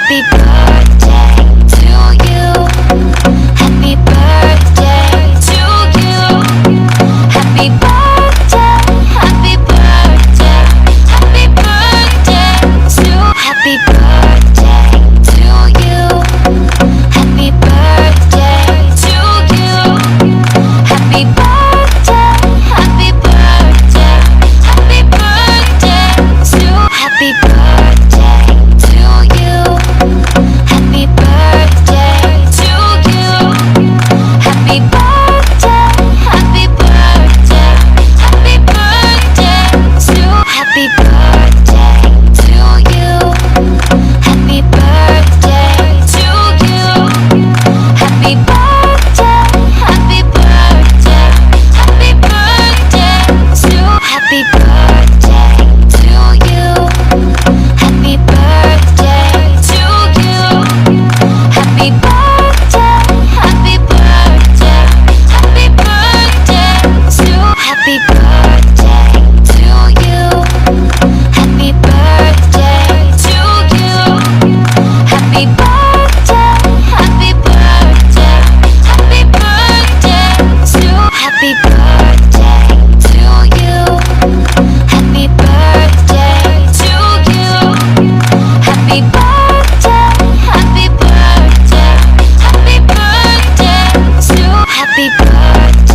Happy birthday to you. Happy birthday to you. Happy birthday, happy birthday, happy birthday to. Happy birthday to you. Happy birthday to you. Happy birthday, happy birthday, happy birthday to. Happy birthday to you. Happy birthday to you. Happy birthday, happy birthday, happy birthday to. Happy birthday to you. Happy birthday to you. Happy birthday, happy birthday, happy birthday to. Happy birthday to you. Happy birthday to you. Happy birthday, happy birthday, happy birthday to. Happy birthday to you. Happy birthday to you. Happy birthday, happy birthday, happy birthday to. Happy birthday to you. Happy birthday to you. Happy birthday, happy birthday, happy birthday to. Happy birthday.